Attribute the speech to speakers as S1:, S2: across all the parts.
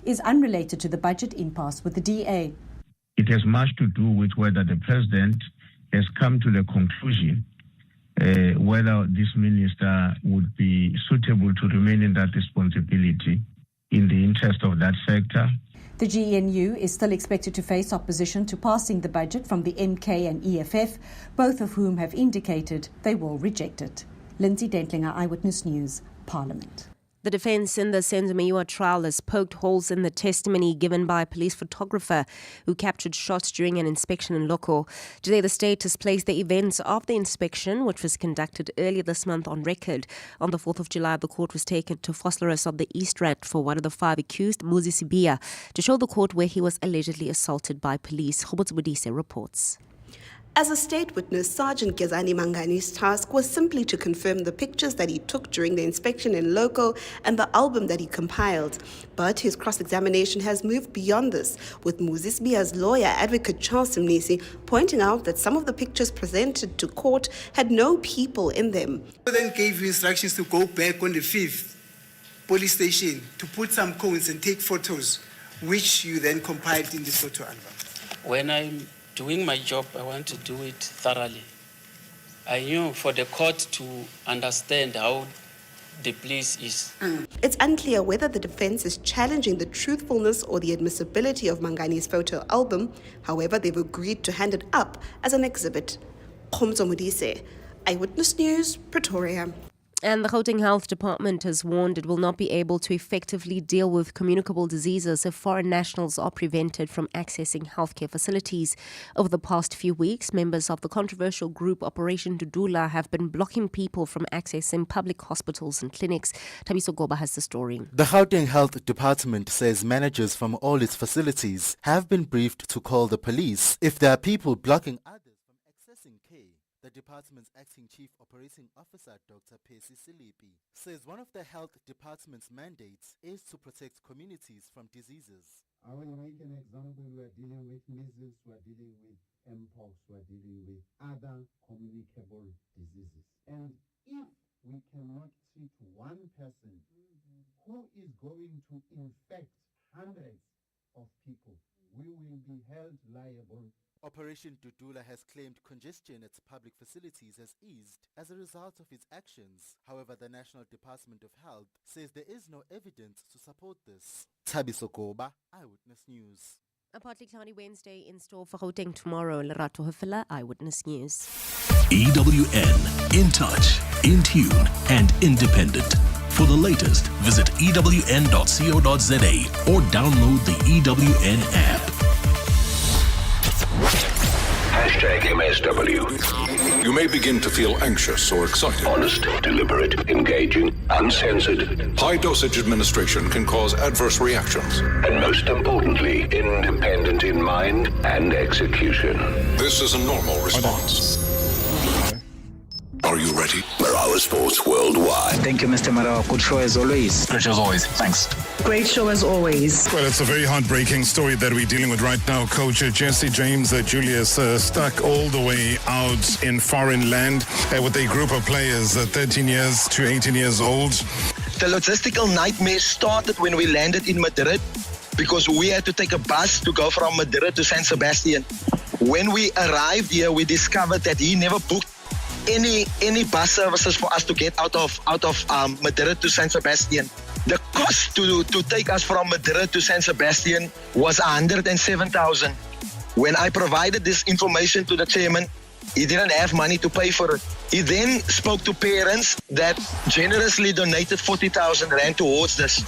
S1: is unrelated to the budget impasse with the DA.
S2: It has much to do with whether the president has come to the conclusion whether this minister would be suitable to remain in that responsibility in the interest of that sector.
S1: The GNU is still expected to face opposition to passing the budget from the MK and EFF, both of whom have indicated they will reject it. Lindsay Dentlinger, Eyewitness News, Parliament.
S3: The defence in the Seniora trial has poked holes in the testimony given by a police photographer who captured shots during an inspection in Loko. Today, the state has placed the events of the inspection, which was conducted earlier this month, on record. On the 4th of July, the court was taken to Vosloorus of the East Rand for one of the 5 accused, Muzi Sibia, to show the court where he was allegedly assaulted by police. Khobotsi Bodise reports.
S4: As a state witness, Sergeant Gezani Mangani's task was simply to confirm the pictures that he took during the inspection in Loko and the album that he compiled. But his cross-examination has moved beyond this, with Muzi Sibia's lawyer, Advocate Charles Simnisi, pointing out that some of the pictures presented to court had no people in them.
S5: I then gave you instructions to go back on the 5th police station to put some cones and take photos, which you then compiled in this photo album.
S6: When I'm doing my job, I want to do it thoroughly. I knew for the court to understand how the police is.
S4: It's unclear whether the defense is challenging the truthfulness or the admissibility of Mangani's photo album. However, they've agreed to hand it up as an exhibit. Khomzo Modise, Eyewitness News, Pretoria.
S3: And the Gauteng Health Department has warned it will not be able to effectively deal with communicable diseases if foreign nationals are prevented from accessing healthcare facilities. Over the past few weeks, members of the controversial group Operation Dudula have been blocking people from accessing public hospitals and clinics. Thabiso Goba has the story.
S7: The Gauteng Health Department says managers from all its facilities have been briefed to call the police if there are people blocking others from accessing care. The department's acting chief operating officer, Dr. Percy Silipi, says one of the health department's mandates is to protect communities from diseases.
S8: I will make an example. We are dealing with measles, we are dealing with mpox, we are dealing with other communicable diseases. And if we cannot treat one person who is going to infect hundreds of people, we will be held liable.
S7: Operation Dudula has claimed congestion at public facilities has eased as a result of its actions. However, the National Department of Health says there is no evidence to support this. Thabiso Goba, Eyewitness News.
S3: A partly cloudy Wednesday in store for Gauteng tomorrow. Lerato Hofela, Eyewitness News.
S9: EWN, in touch, in tune, and independent. For the latest, visit ewn.co.za or download the EWN app.
S10: #MSW.
S11: You may begin to feel anxious or excited.
S10: Honest, deliberate, engaging, uncensored.
S11: High dosage administration can cause adverse reactions.
S10: And most importantly, independent in mind and execution.
S11: This is a normal response. Are you ready?
S10: Marawa Sports Worldwide.
S12: Thank you, Mr. Marawa. Good show as always.
S13: Good show as always. Thanks.
S14: Great show as always.
S15: Well, it's a very heartbreaking story that we're dealing with right now. Coach Jesse James Julius stuck all the way out in foreign land with a group of players 13 years to 18 years old.
S16: The logistical nightmare started when we landed in Madrid because we had to take a bus to go from Madrid to San Sebastian. When we arrived here, we discovered that he never booked any bus services for us to get out of Madrid to San Sebastian. The cost to take us from Madrid to San Sebastian was 107,000. When I provided this information to the chairman, he didn't have money to pay for it. He then spoke to parents that generously donated 40,000 rand towards this.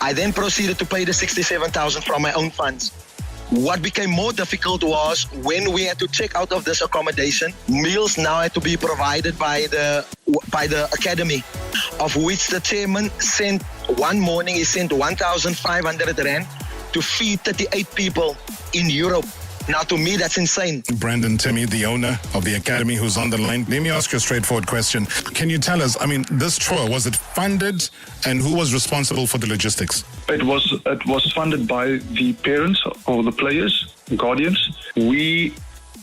S16: I then proceeded to pay the 67,000 from my own funds. What became more difficult was when we had to check out of this accommodation, meals now had to be provided by the academy, of which the chairman sent one morning, he sent 1,500 rand to feed 38 people in Europe. Now, to me, that's insane.
S15: Brandon Timmy, the owner of the academy, who's on the line. Let me ask you a straightforward question. Can you tell us, this tour, was it funded, and who was responsible for the logistics?
S17: It was funded by the parents or the players, guardians. We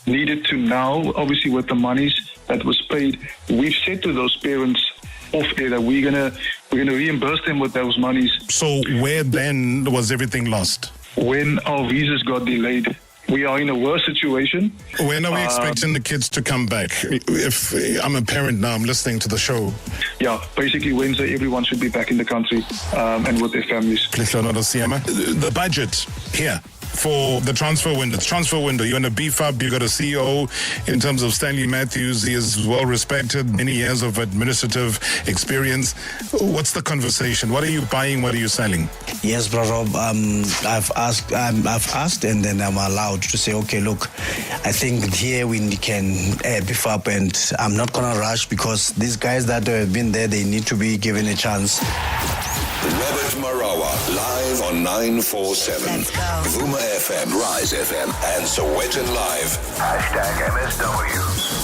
S17: needed to now, obviously with the monies that was paid, we've said to those parents, off air that we're gonna reimburse them with those monies.
S15: So where then was everything lost?
S17: When our visas got delayed. We are in a worse situation.
S15: When are we expecting the kids to come back? If I'm a parent now, I'm listening to the show.
S17: Yeah, basically Wednesday, everyone should be back in the country and with their families.
S15: The budget here for the transfer window. You want to beef up. You got a CEO in terms of Stanley Matthews. He is well respected, many years of administrative experience. What's the conversation? What are you buying? What are you selling?
S13: Yes, bro, Rob. I've asked, and then I'm allowed to say, okay, look, I think here we can beef up, and I'm not gonna rush because these guys that have been there, they need to be given a chance.
S10: Robert Marawa, live on 947. Vuma FM, Rise FM, and Sowetan Live. #MSW.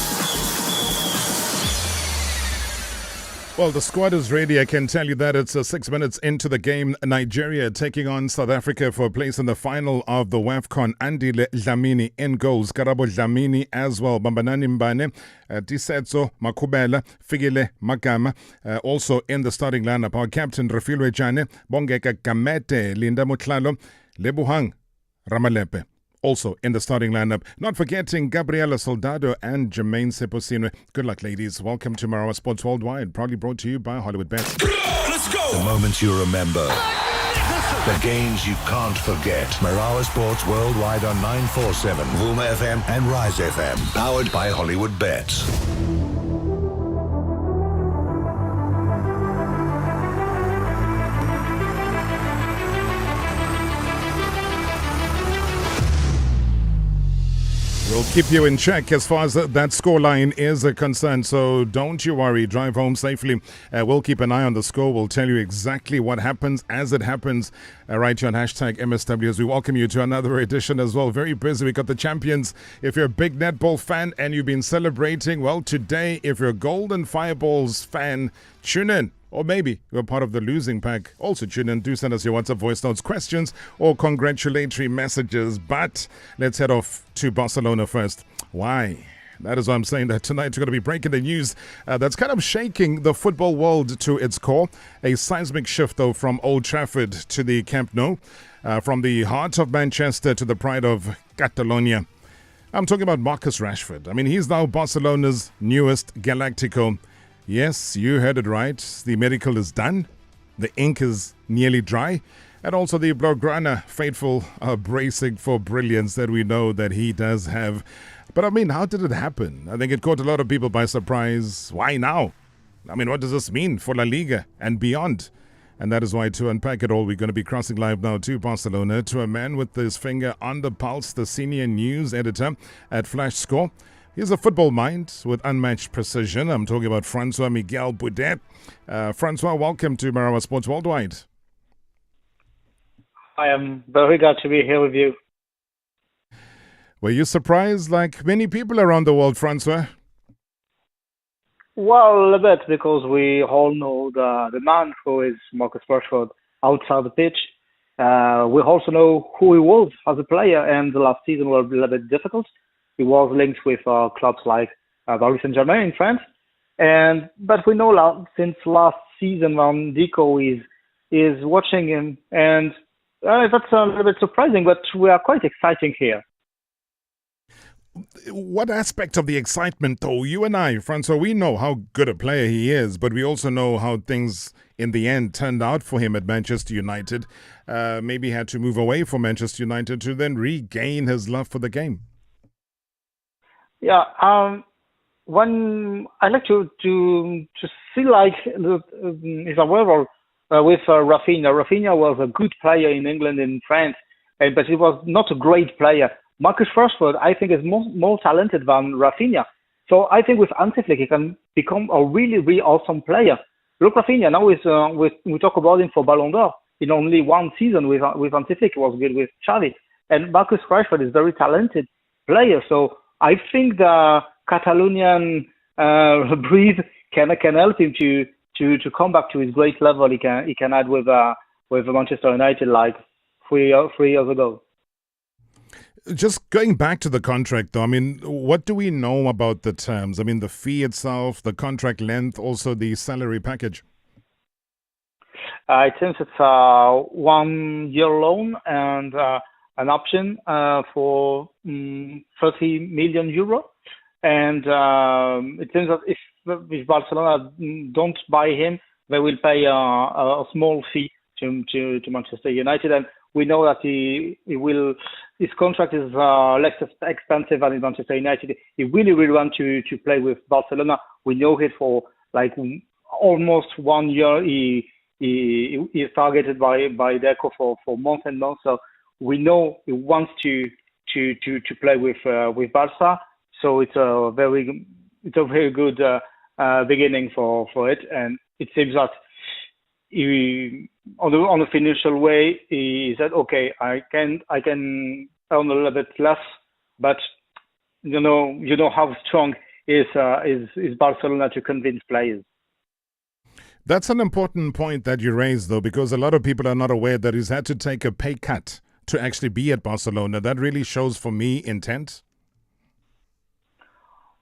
S18: Well, the squad is ready. I can tell you that it's 6 minutes into the game. Nigeria taking on South Africa for a place in the final of the WAFCON. Andile Dlamini in goals. Karabo Dlamini as well. Bambanani Mbane, Tisetso Makubela, Figile Magama. Also in the starting lineup, our captain Refilwe Jane, Bongeka Gamete, Linda Mutlalo, Lebuhang Ramalepe. Also in the starting lineup, not forgetting Gabriela Soldado and Jermaine Seposino. Good luck, ladies. Welcome to Marawa Sports Worldwide, proudly brought to you by Hollywood Bet.
S10: Let's go! The moments you remember. The games you can't forget. Marawa Sports Worldwide on 947, Vuma FM and Rise FM. Powered by Hollywood Bets.
S18: We'll keep you in check as far as that scoreline is concerned, so don't you worry. Drive home safely. We'll keep an eye on the score. We'll tell you exactly what happens as it happens right here on #MSW as we welcome you to another edition as well. Very busy. We got the champions. If you're a big netball fan and you've been celebrating, well, today, if you're a Golden Fireballs fan, tune in. Or maybe you're part of the losing pack. Also tune in. Do send us your WhatsApp voice notes, questions, or congratulatory messages. But let's head off to Barcelona first. Why? That is why I'm saying that tonight we're going to be breaking the news that's kind of shaking the football world to its core. A seismic shift, though, from Old Trafford to the Camp Nou, from the heart of Manchester to the pride of Catalonia. I'm talking about Marcus Rashford. I mean, he's now Barcelona's newest Galactico. Yes, you heard it right. The medical is done. The ink is nearly dry. And also the Blaugrana faithful are bracing for brilliance that we know that he does have. But I mean, how did it happen? I think it caught a lot of people by surprise. Why now? I mean, what does this mean for La Liga and beyond? And that is why, to unpack it all, we're going to be crossing live now to Barcelona, to a man with his finger on the pulse, the senior news editor at Flash Score. He's a football mind with unmatched precision. I'm talking about Francois Miguel Boudet. Francois, welcome to Marawa Sports Worldwide.
S19: I am very glad to be here with you.
S18: Were you surprised like many people around the world, Francois?
S19: Well, a bit, because we all know the man who is Marcus Rashford outside the pitch. We also know who he was as a player, and the last season was a little bit difficult. He was linked with clubs like Paris Saint-Germain in France, but we know since last season when Deco is watching him, and that's a little bit surprising, but we are quite exciting here.
S18: What aspect of the excitement, though? You and I, Francois, we know how good a player he is, but we also know how things in the end turned out for him at Manchester United. Maybe he had to move away from Manchester United to then regain his love for the game.
S19: Yeah, when I like to see like is a rival with Rafinha. Rafinha was a good player in England and France, but he was not a great player. Marcus Rashford, I think, is more talented than Rafinha. So I think with Hansi Flick, he can become a really, really awesome player. Look, Rafinha now we talk about him for Ballon d'Or in only one season with Hansi Flick. He was good with Xavi, and Marcus Rashford is a very talented player. So I think the Catalonian breed can help him to come back to his great level he can add with Manchester United like three years ago.
S18: Just going back to the contract, though, I mean, what do we know about the terms? I mean, the fee itself, the contract length, also the salary package.
S19: It seems it's a 1 year loan and an option for 30 million euro. And it seems that if Barcelona don't buy him, they will pay a small fee to Manchester United. And we know that his contract is less expensive than in Manchester United. He really want to play with Barcelona. We know it for like almost 1 year. He is targeted by Deco for months and months. So we know he wants to play with Barca. So it's a very good beginning for it, and it seems that on the financial way he said, okay, I can earn a little bit less, but you know how strong is Barcelona to convince players.
S18: That's an important point that you raised, though, because a lot of people are not aware that he's had to take a pay cut to actually be at Barcelona. That really shows, for me, intent.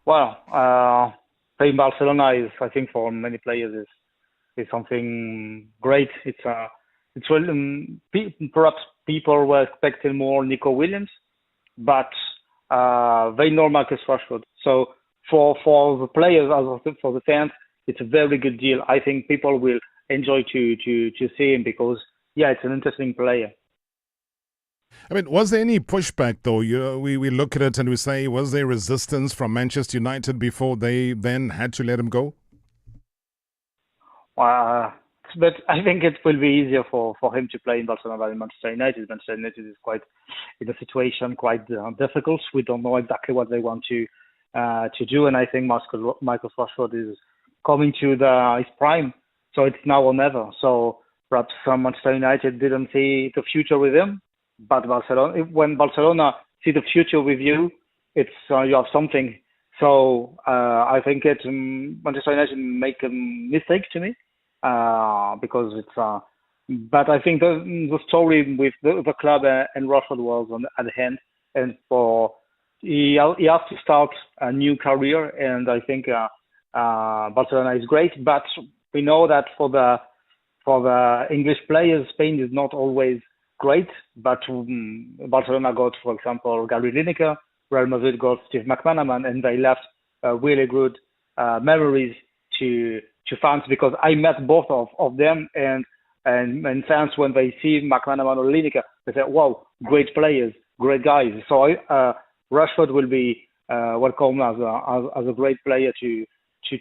S19: Well, playing Barcelona is, I think, for many players is something great. It's perhaps people were expecting more Nico Williams, but they know Marcus Rashford. So for the players, as for the fans, it's a very good deal. I think people will enjoy to see him because, yeah, it's an interesting player.
S18: I mean, was there any pushback, though? We look at it and we say, was there resistance from Manchester United before they then had to let him go?
S19: But I think it will be easier for him to play in Barcelona than in Manchester United. Manchester United is quite in a situation quite difficult. We don't know exactly what they want to do, and I think Marcus Rashford is coming to his prime, so it's now or never. So perhaps Manchester United didn't see the future with him. But when Barcelona see the future with you, it's you have something. So I think Manchester United make a mistake to me because it's. But I think the story with the club and Rashford was at the hand, and he has to start a new career, and I think Barcelona is great. But we know that for the English players, Spain is not always great, but Barcelona got, for example, Gary Lineker, Real Madrid got Steve McManaman, and they left really good memories to fans because I met both of them, and fans, when they see McManaman or Lineker, they say, wow, great players, great guys. So Rashford will be welcome as a great player to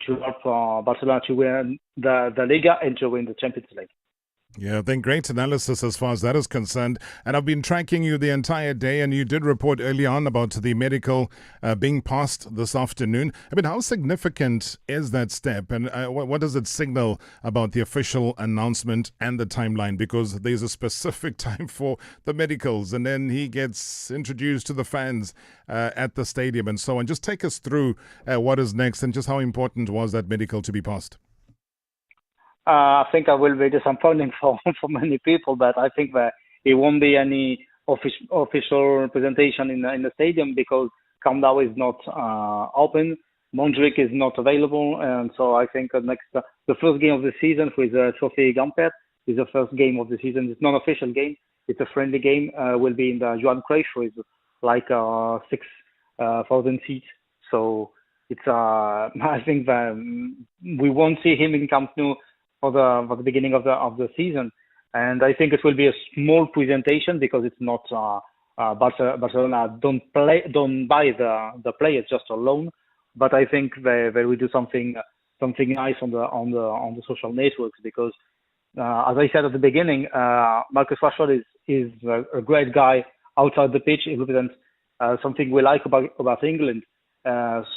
S19: help Barcelona to win the Liga and to win the Champions League.
S18: Yeah, I think great analysis as far as that is concerned. And I've been tracking you the entire day, and you did report early on about the medical being passed this afternoon. I mean, how significant is that step, and what does it signal about the official announcement and the timeline? Because there's a specific time for the medicals, and then he gets introduced to the fans at the stadium and so on. Just take us through what is next and just how important was that medical to be passed.
S19: I think I will be disappointing for many people, but I think that it won't be any official representation in the stadium because Camp Nou is not open, Montjuic is not available, and so I think the first game of the season with Trophy Gampet is the first game of the season. It's not an official game; it's a friendly game. Will be in the Johan Cruyff, with like 6,000 seats. So it's I think that we won't see him in Camp Nou for the beginning of the season, and I think it will be a small presentation because it's not Barcelona don't buy the players just a loan, but I think they will do something nice on the social networks because as I said at the beginning, Marcus Rashford is a great guy outside the pitch. He represents something we like about England.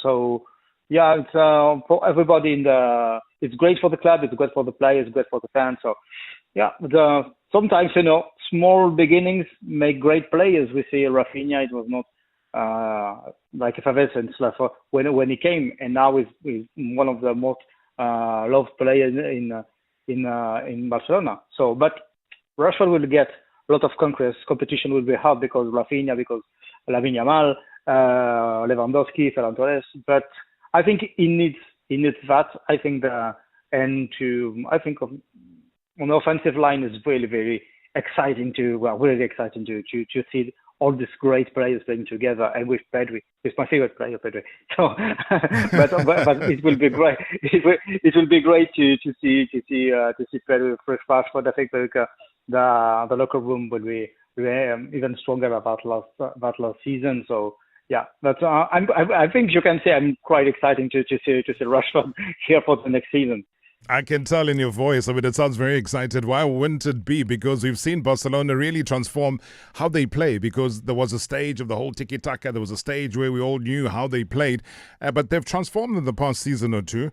S19: So yeah, it's for everybody it's great for the club, it's great for the players, it's great for the fans. So yeah, sometimes small beginnings make great players. We see Rafinha; it was not like effervescence when he came, and now he's one of the most loved players in Barcelona. So, but Rashford will get a lot of competition will be hard because Rafinha, because Lamine Yamal, Lewandowski, Ferran Torres. But I think he needs that. I think on the offensive line is really, very exciting to see all these great players playing together, and with Pedri, it's my favorite player, Pedri. So, but it will be great. It will be great to see Pedri for Rashford. I think the locker room will be even stronger about last season. So yeah, but I think you can say I'm quite excited to see Rashford here for the next season.
S18: I can tell in your voice. I mean, it sounds very excited. Why wouldn't it be? Because we've seen Barcelona really transform how they play, because there was a stage of the whole tiki-taka. There was a stage where we all knew how they played. But they've transformed in the past season or two.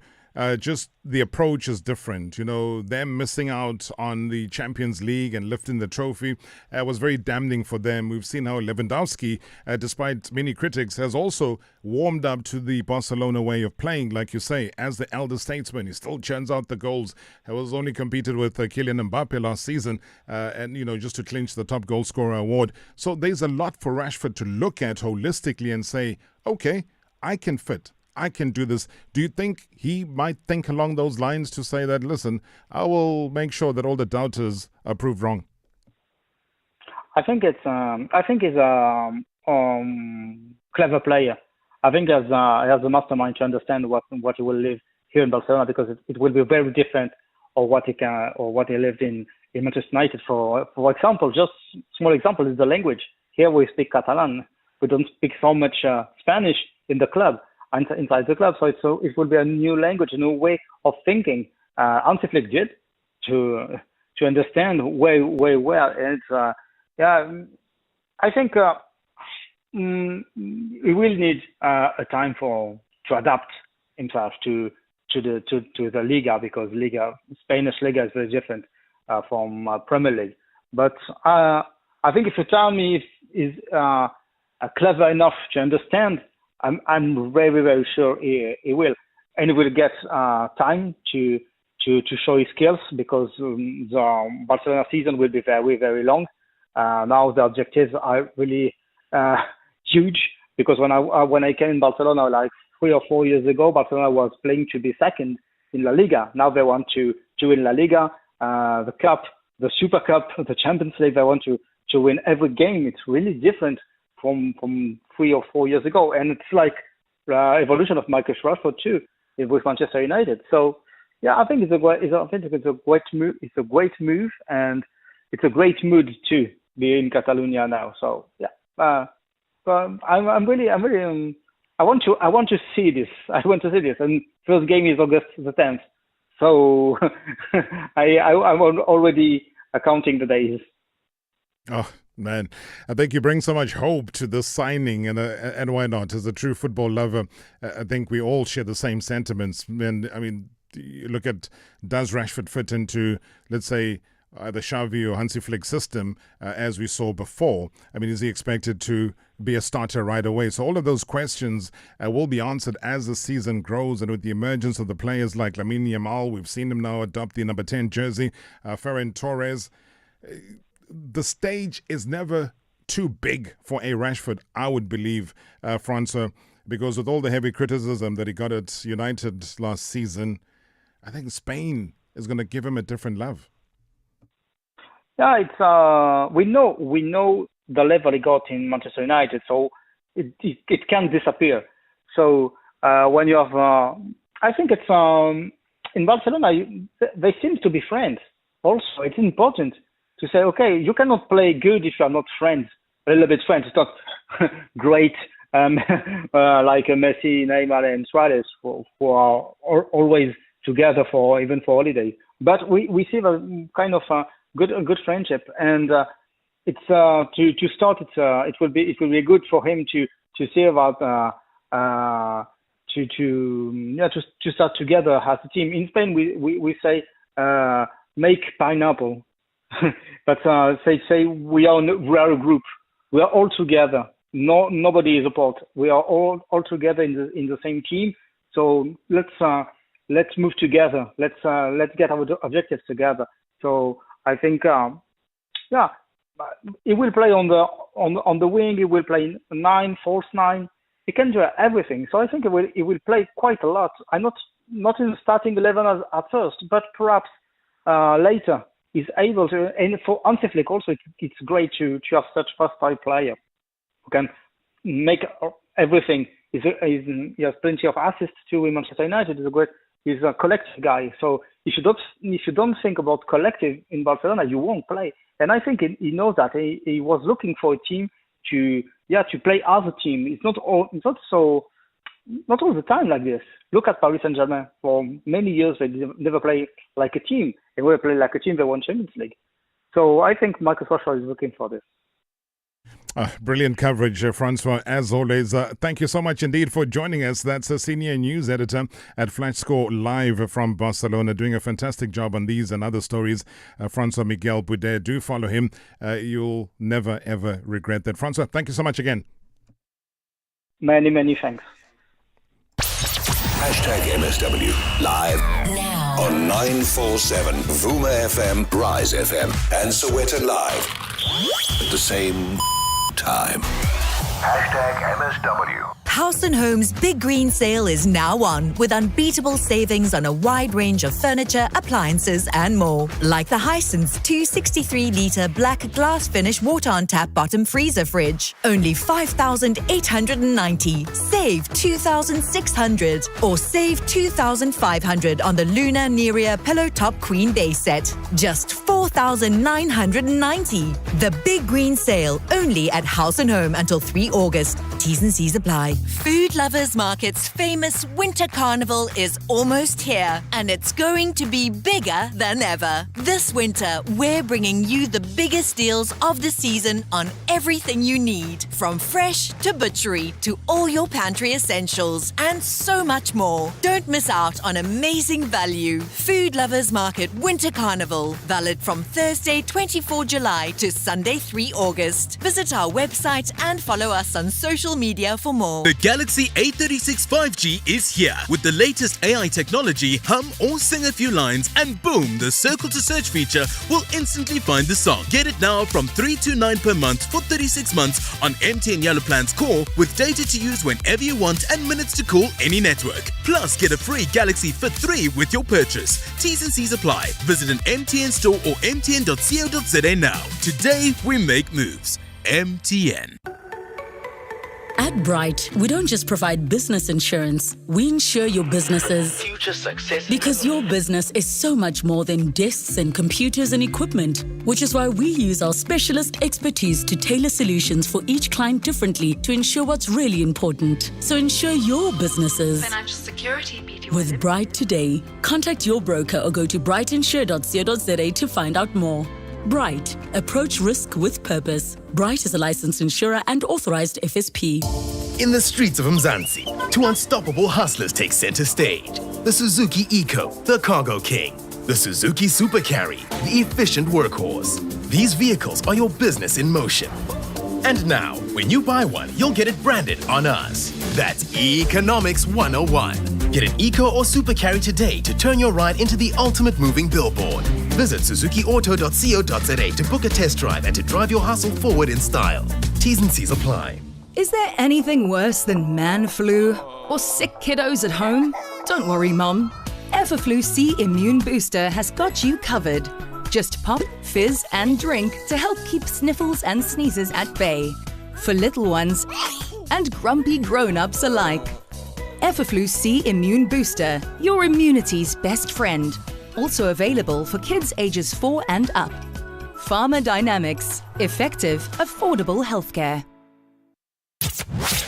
S18: Just the approach is different. You know, them missing out on the Champions League and lifting the trophy was very damning for them. We've seen how Lewandowski, despite many critics, has also warmed up to the Barcelona way of playing. Like you say, as the elder statesman, he still churns out the goals. He was only competed with Kylian Mbappe last season, and, you know, just to clinch the top goal scorer award. So there's a lot for Rashford to look at holistically and say, okay, I can fit. I can do this. Do you think he might think along those lines to say that, listen, I will make sure that all the doubters are proved wrong?
S19: I think he's a clever player. I think he has a mastermind to understand what he will live here in Barcelona, because it will be very different of what he lived in Manchester United. For example, just small example is the language. Here we speak Catalan. We don't speak so much Spanish in the club. Inside the club, so it will be a new language, a new way of thinking. Hansi Flick did to understand way well, and I think he will need a time to adapt himself to the Liga, because Spanish Liga is very different from Premier League. But I think if you tell me if he's clever enough to understand, I'm very, very sure he will, and he will get time to show his skills, because the Barcelona season will be very, very long. Now the objectives are really huge, because when I came in Barcelona like 3 or 4 years ago, Barcelona was playing to be second in La Liga. Now they want to win La Liga, the Cup, the Super Cup, the Champions League. They want to win every game. It's really different from 3 or 4 years ago, and it's like evolution of Marcus Rashford too with Manchester United. So yeah, I think it's a great move. It's a great move, and it's a great mood too, be in Catalonia now. So yeah, I'm really I want to see this. I want to see this, and first game is August the 10th. So I'm already counting the days.
S18: Oh, man, I think you bring so much hope to this signing, and why not? As a true football lover, I think we all share the same sentiments. And I mean, you look at, does Rashford fit into, let's say, the Xavi or Hansi Flick system, as we saw before? I mean, is he expected to be a starter right away? So all of those questions will be answered as the season grows, and with the emergence of the players like Lamine Yamal, we've seen him now adopt the number 10 jersey, Ferran Torres. The stage is never too big for a Rashford, I would believe, Francois, because with all the heavy criticism that he got at United last season, I think Spain is going to give him a different love.
S19: Yeah, it's we know the level he got in Manchester United, so it can disappear. So when you have, I think it's in Barcelona, they seem to be friends. Also, it's important to say, okay, you cannot play good if you are not friends, a little bit friends. It's not great like Messi, Neymar, and Suarez who are always together even for holidays. But we see a kind of good friendship, and it's to start. It will be good for him to see about to start together as a team. In Spain, we say make pineapple. But say we are a group. We are all together. Nobody is apart. We are all together in the same team. So let's move together. Let's get our objectives together. So I think he will play on on the wing, he will play 9, false 9. He can do everything. So I think he will play quite a lot. I'm not in the starting 11 at first, but perhaps later he's able to. And for Hansi Flick also, it's great to have such versatile player who can make everything. He has plenty of assists too in Manchester United. He's a collective guy. So if you don't think about collective in Barcelona, you won't play. And I think he knows that. He was looking for a team to play as a team. It's not all the time like this. Look at Paris Saint-Germain. For many years, they never play like a team. They will play like a team. They won Champions League. So I think Marcus Rashford is looking for this.
S18: Brilliant coverage, Francois, as always. Thank you so much indeed for joining us. That's a senior news editor at Flash Score Live from Barcelona, doing a fantastic job on these and other stories. Francois Miguel Boudet, do follow him. You'll never, ever regret that. Francois, thank you so much again.
S19: Many, many thanks.
S10: #MSW live now on 947 Vuma FM, Rise FM, and Sowetan Live at the same time. #MSW.
S20: House & Home's Big Green Sale is now on, with unbeatable savings on a wide range of furniture, appliances and more. Like the Hisense 263-litre black glass finish water-on-tap bottom freezer fridge. Only 5,890. Save 2,600. Or save 2,500 on the Luna Neria Pillow Top Queen base set. Just 4,990. The Big Green Sale, only at House & Home until 3 August. T's and C's apply. Food Lovers Market's famous Winter Carnival is almost here, and it's going to be bigger than ever. This winter, we're bringing you the biggest deals of the season on everything you need, from fresh to butchery to all your pantry essentials, and so much more. Don't miss out on amazing value. Food Lovers Market Winter Carnival, valid from Thursday 24 July to Sunday 3 August. Visit our website and follow us on social media for more.
S21: The Galaxy A36 5G is here. With the latest AI technology, hum or sing a few lines and boom, the circle to search feature will instantly find the song. Get it now from $329 per month for 36 months on MTN Yellow Plan's core, with data to use whenever you want and minutes to call any network. Plus, get a free Galaxy Fit 3 with your purchase. T's and C's apply. Visit an MTN store or mtn.co.za now. Today, we make moves. MTN.
S22: At Bright, we don't just provide business insurance, we insure your business's
S23: future success.
S22: Because your business is so much more than desks and computers and equipment, which is why we use our specialist expertise to tailor solutions for each client differently to ensure what's really important. So insure your businesses.
S23: Financial security,
S22: with Bright today. Contact your broker or go to brightinsure.co.za to find out more. Bright. Approach risk with purpose. Bright is a licensed insurer and authorized FSP.
S24: In the streets of Mzansi, two unstoppable hustlers take center stage. The Suzuki Eco, the cargo king. The Suzuki Super Carry, the efficient workhorse. These vehicles are your business in motion. And now, when you buy one, you'll get it branded on us. That's Economics 101. Get an Eco or Super Carry today to turn your ride into the ultimate moving billboard. Visit suzukiauto.co.za to book a test drive and to drive your hustle forward in style. T's and C's apply.
S25: Is there anything worse than man flu or sick kiddos at home? Don't worry, Mum. Everflu C Immune Booster has got you covered. Just pop, fizz and drink to help keep sniffles and sneezes at bay. For little ones and grumpy grown-ups alike. Everflu C Immune Booster, your immunity's best friend. Also available for kids ages 4 and up. Pharma Dynamics. Effective, affordable healthcare.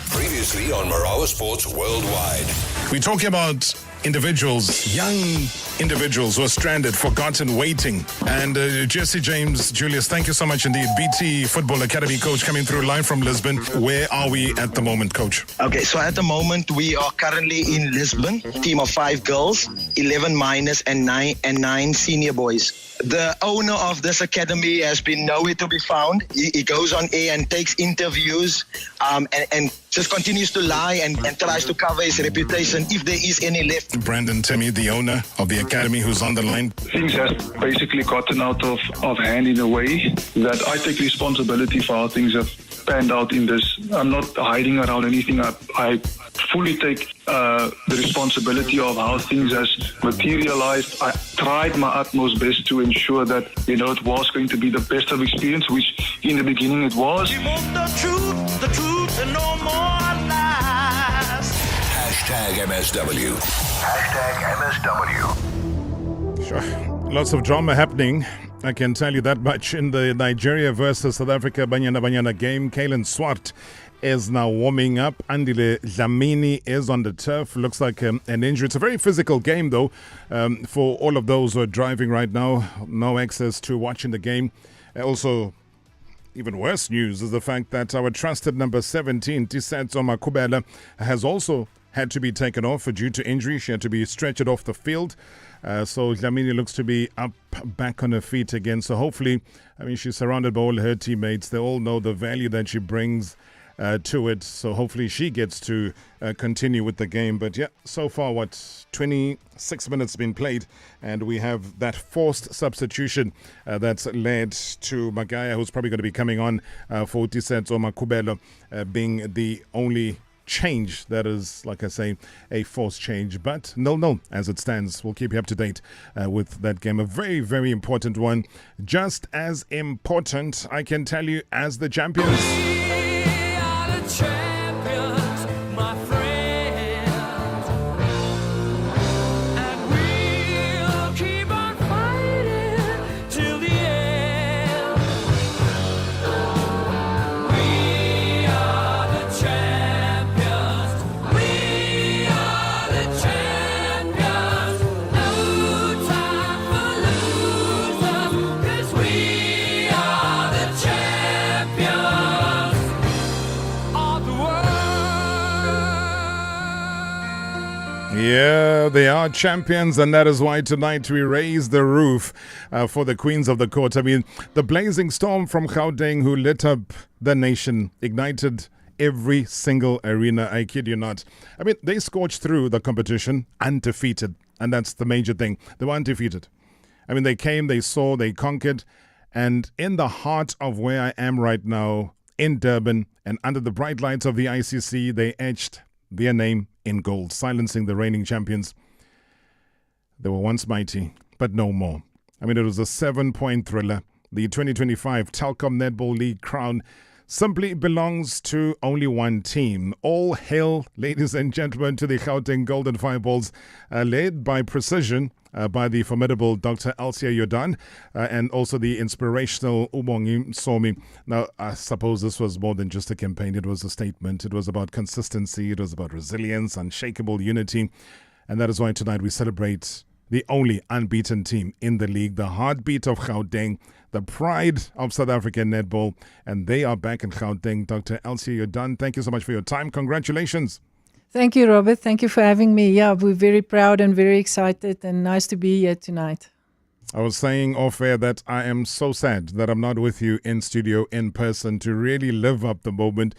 S10: Previously on Marawa Sports Worldwide.
S15: We're talking about individuals, young individuals who are stranded, forgotten, waiting. And Jesse James, Julius, thank you so much indeed. BT Football Academy coach coming through live from Lisbon. Where are we at the moment, coach?
S16: Okay, so at the moment we are currently in Lisbon. Team of 5 girls, 11 minors and 9 senior boys. The owner of this academy has been nowhere to be found. He goes on air and takes interviews and just continues to lie and tries to cover his reputation if there is any left.
S15: Brandon Timmy, the owner of the academy, who's on the line.
S17: Things have basically gotten out of hand in a way that I take responsibility for how things have stand out in this. I'm not hiding around anything. I fully take the responsibility of how things has materialized. I tried my utmost best to ensure that, it was going to be the best of experience, which in the beginning it was.
S10: The truth and no more lies. #MSW. #MSW.
S18: Sure. Lots of drama happening. I can tell you that much in the Nigeria versus South Africa Banyana game. Kalen Swart is now warming up. Andile Dlamini is on the turf. Looks like an injury. It's a very physical game, though, for all of those who are driving right now. No access to watching the game. Also, even worse news is the fact that our trusted number 17, Tisetso Makubela, has also had to be taken off due to injury. She had to be stretchered off the field. So Dlamini looks to be back on her feet again. So hopefully, she's surrounded by all her teammates. They all know the value that she brings to it. So hopefully she gets to continue with the game. But yeah, so far, 26 minutes been played, and we have that forced substitution that's led to Magaya, who's probably going to be coming on for Tisetso Makubelo, being the only change that is, like I say, a forced change. But 0-0 as it stands. We'll keep you up to date with that game. A very, very important one. Just as important, I can tell you, as the champions. Yeah, they are champions, and that is why tonight we raise the roof for the Queens of the Court. The blazing storm from Gauteng who lit up the nation, ignited every single arena. I kid you not. They scorched through the competition undefeated, and that's the major thing. They were undefeated. They came, they saw, they conquered, and in the heart of where I am right now, in Durban, and under the bright lights of the ICC, they etched their name in gold, silencing the reigning champions. They were once mighty, but no more. It was a 7-point thriller. The 2025 Telkom Netball League crown simply belongs to only one team. All hail, ladies and gentlemen, to the Gauteng Golden Fireballs, led by precision by the formidable Dr. Elsia Jordan and also the inspirational Ubongi Somi. Now, I suppose this was more than just a campaign. It was a statement. It was about consistency. It was about resilience, unshakable unity. And that is why tonight we celebrate the only unbeaten team in the league, the heartbeat of Gauteng, the pride of South African netball. And they are back in Gauteng. Dr. Elsia Jordan, thank you so much for your time. Congratulations.
S1: Thank you, Robert. Thank you for having me. Yeah, we're very proud and very excited, and nice to be here tonight.
S18: I was saying off air that I am so sad that I'm not with you in studio in person to really live up the moment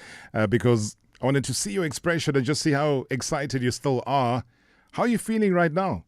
S18: because I wanted to see your expression and just see how excited you still are. How are you feeling right now?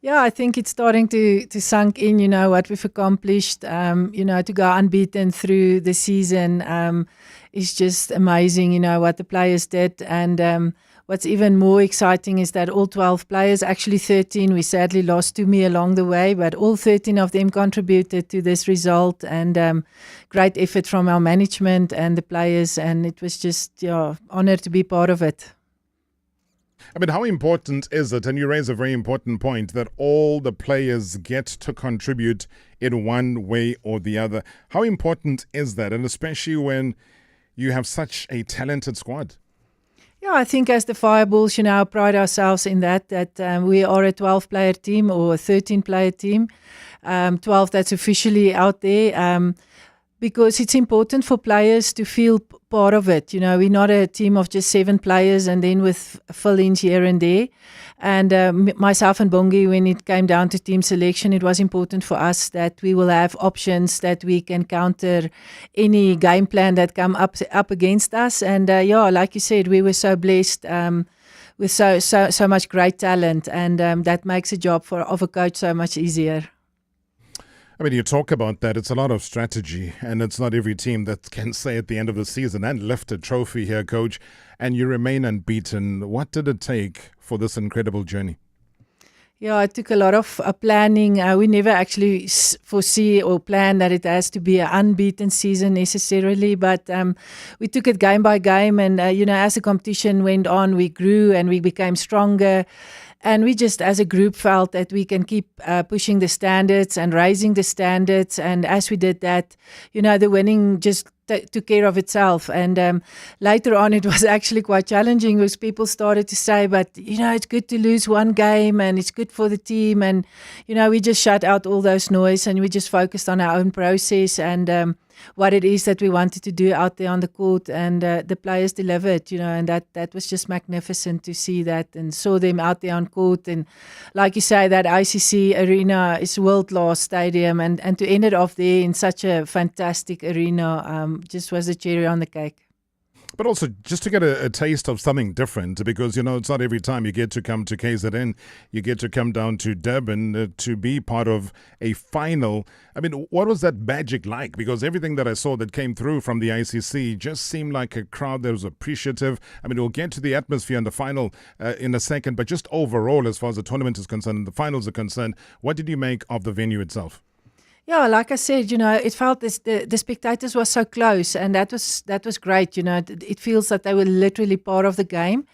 S1: Yeah, I think it's starting to sink in, what we've accomplished. To go unbeaten through the season is just amazing, what the players did. And what's even more exciting is that all 12 players, actually 13, we sadly lost to me along the way, but all 13 of them contributed to this result, and great effort from our management and the players. And it was just, honored to be part of it.
S18: How important is it, and you raise a very important point, that all the players get to contribute in one way or the other? How important is that, and especially when you have such a talented squad?
S1: Yeah, I think as the Fireballs, pride ourselves in that we are a 12-player team or a 13-player team, 12 that's officially out there. Because it's important for players to feel part of it. We're not a team of just 7 players and then with fill-ins here and there. And myself and Bongi, when it came down to team selection, it was important for us that we will have options that we can counter any game plan that come up against us. And like you said, we were so blessed with so much great talent, and that makes the job of a coach so much easier.
S18: I mean, you talk about that. It's a lot of strategy, and it's not every team that can say at the end of the season and lift a trophy here, Coach, and you remain unbeaten. What did it take for this incredible journey?
S1: Yeah, it took a lot of planning. We never actually foresee or plan that it has to be an unbeaten season necessarily, but we took it game by game, and as the competition went on, we grew and we became stronger. And we just, as a group, felt that we can keep pushing the standards and raising the standards. And as we did that, the winning just took care of itself. And later on, it was actually quite challenging because people started to say, but, it's good to lose one game and it's good for the team. And, we just shut out all those noise and we just focused on our own process and what it is that we wanted to do out there on the court, and the players delivered, and that was just magnificent to see that and saw them out there on court. And like you say, that ICC arena is world-class stadium, and to end it off there in such a fantastic arena just was the cherry on the cake.
S18: But also just to get a taste of something different, because, it's not every time you get to come to KZN, you get to come down to Durban to be part of a final. I mean, what was that magic like? Because everything that I saw that came through from the ICC just seemed like a crowd that was appreciative. I mean, we'll get to the atmosphere in the final in a second, but just overall, as far as the tournament is concerned, the finals are concerned, what did you make of the venue itself?
S1: Yeah, like I said, it felt the spectators were so close, and that was great. It feels that they were literally part of the game.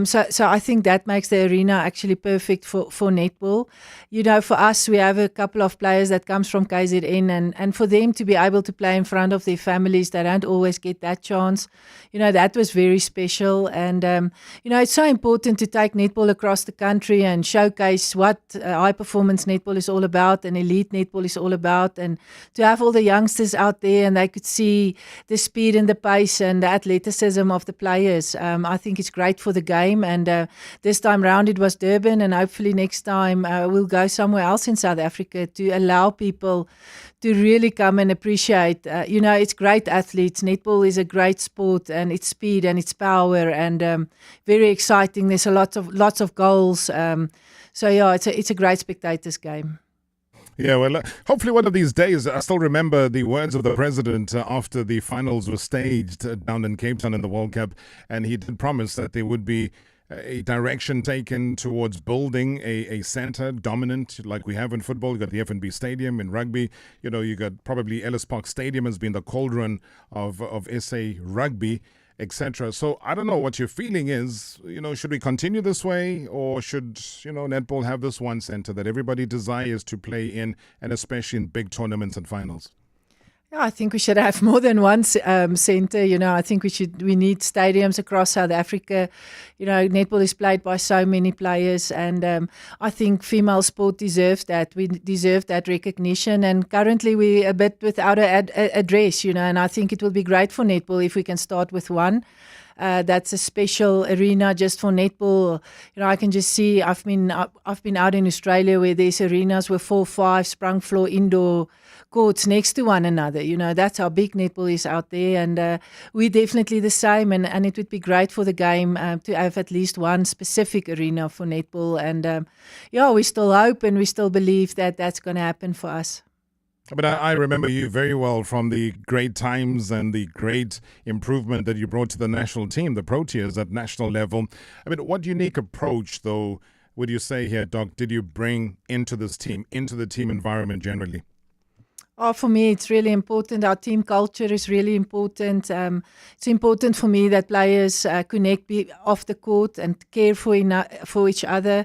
S1: So I think that makes the arena actually perfect for netball. For us, we have a couple of players that comes from KZN, and for them to be able to play in front of their families, they don't always get that chance. That was very special. And, it's so important to take netball across the country and showcase what high-performance netball is all about and elite netball is all about, and to have all the youngsters out there and they could see the speed and the pace and the athleticism of the players. I think it's great for the game, and this time round it was Durban, and hopefully next time we'll go somewhere else in South Africa to allow people to really come and appreciate. It's great athletes. Netball is a great sport, and it's speed and it's power, and very exciting. There's lots of goals. So yeah, it's a great spectators game.
S18: Yeah, well, hopefully one of these days. I still remember the words of the president after the finals were staged down in Cape Town in the World Cup, and he did promise that there would be a direction taken towards building a centre dominant like we have in football. You got the FNB Stadium. In rugby, you got probably Ellis Park Stadium has been the cauldron of SA rugby, etc. So I don't know what your feeling is. Should we continue this way, or should netball have this one centre that everybody desires to play in, and especially in big tournaments and finals?
S1: Yeah, I think we should have more than one centre. I think we need stadiums across South Africa. Netball is played by so many players, and I think female sport deserves that. We deserve that recognition, and currently we're a bit without an address, and I think it will be great for netball if we can start with one. That's a special arena just for netball. I can just see, I've been out in Australia where there's arenas with 4 or 5 sprung floor indoor courts next to one another. That's how big netball is out there, and we're definitely the same, and it would be great for the game to have at least one specific arena for netball, and we still hope and we still believe that that's going to happen for us.
S18: But I remember you very well from the great times and the great improvement that you brought to the national team, the Proteas at national level. I mean, what unique approach, though, would you say here, Doc, did you bring into this team, into the team environment generally?
S1: Oh, for me, it's really important. Our team culture is really important. It's important for me that players connect off the court and care for each other.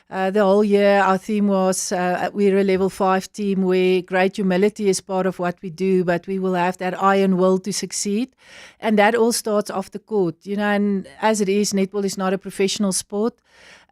S1: The whole year, our theme was we're a level 5 team where great humility is part of what we do, but we will have that iron will to succeed. And that all starts off the court. And as it is, netball is not a professional sport.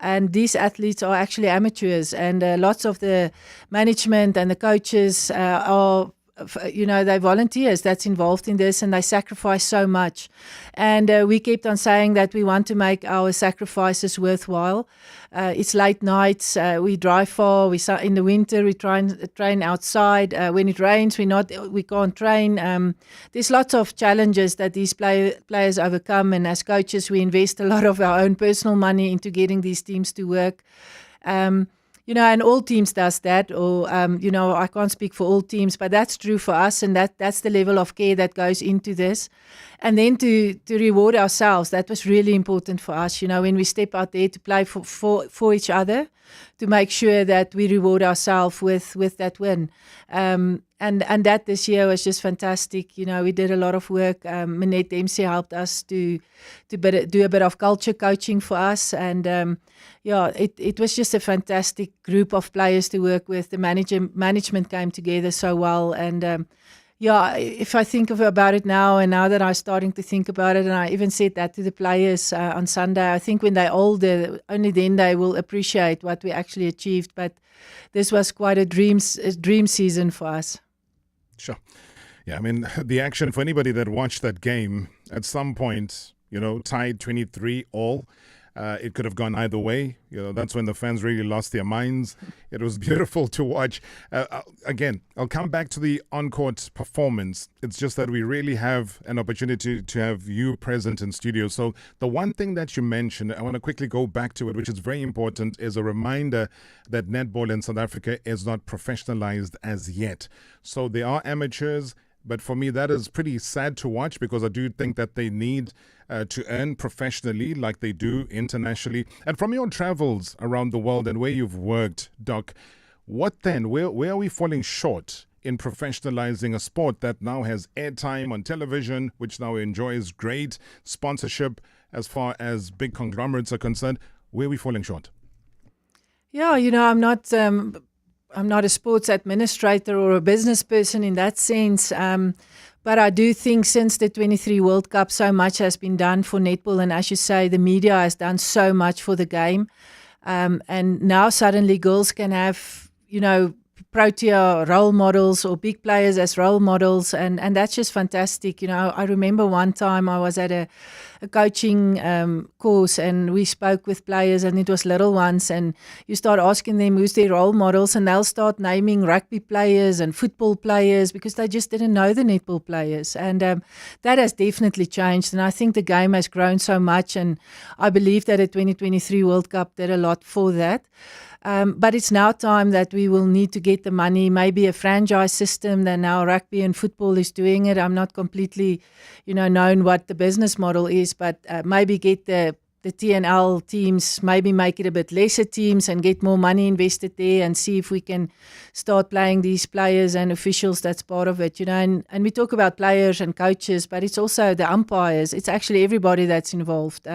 S1: And these athletes are actually amateurs, and lots of the management and the coaches are, they're volunteers that's involved in this, and they sacrifice so much. And we kept on saying that we want to make our sacrifices worthwhile. It's late nights. We drive far. In the winter we try and train outside. When it rains, we can't train. There's lots of challenges that these players overcome, and as coaches, we invest a lot of our own personal money into getting these teams to work. and all teams does that, or, I can't speak for all teams, but that's true for us, and that's the level of care that goes into this. And then to reward ourselves, that was really important for us, when we step out there to play for each other, to make sure that we reward ourselves with that win. And that this year was just fantastic. We did a lot of work. Minette Dempsey helped us to do a bit of culture coaching for us. And it was just a fantastic group of players to work with. The management came together so well. And if I think about it now, and now that I'm starting to think about it, and I even said that to the players on Sunday, I think when they're older, only then they will appreciate what we actually achieved. But this was quite a dream season for us.
S18: Sure. Yeah, I mean, the action for anybody that watched that game at some point, tied 23-all. It could have gone either way. That's when the fans really lost their minds. It was beautiful to watch. Again, I'll come back to the on-court performance. It's just that we really have an opportunity to have you present in studio. So the one thing that you mentioned, I want to quickly go back to it, which is very important, is a reminder that netball in South Africa is not professionalized as yet. So there are amateurs, but for me, that is pretty sad to watch, because I do think that they need to earn professionally like they do internationally. And from your travels around the world and where you've worked, Doc, what then? Where are we falling short in professionalizing a sport that now has airtime on television, which now enjoys great sponsorship as far as big conglomerates are concerned? Where are we falling short?
S1: Yeah, I'm not a sports administrator or a business person in that sense. But I do think since the 23 World Cup, so much has been done for netball. And as you say, the media has done so much for the game. And now suddenly girls can have, Protea role models or big players as role models. And that's just fantastic. I remember one time I was at a coaching course, and we spoke with players, and it was little ones, and you start asking them who's their role models, and they'll start naming rugby players and football players because they just didn't know the netball players. And that has definitely changed, and I think the game has grown so much, and I believe that the 2023 World Cup did a lot for that. But it's now time that we will need to get the money, maybe a franchise system that now rugby and football is doing it. I'm not completely, known what the business model is, but maybe get the TNL teams, maybe make it a bit lesser teams and get more money invested there, and see if we can start playing these players and officials. That's part of it, and we talk about players and coaches, but it's also the umpires. It's actually everybody that's involved.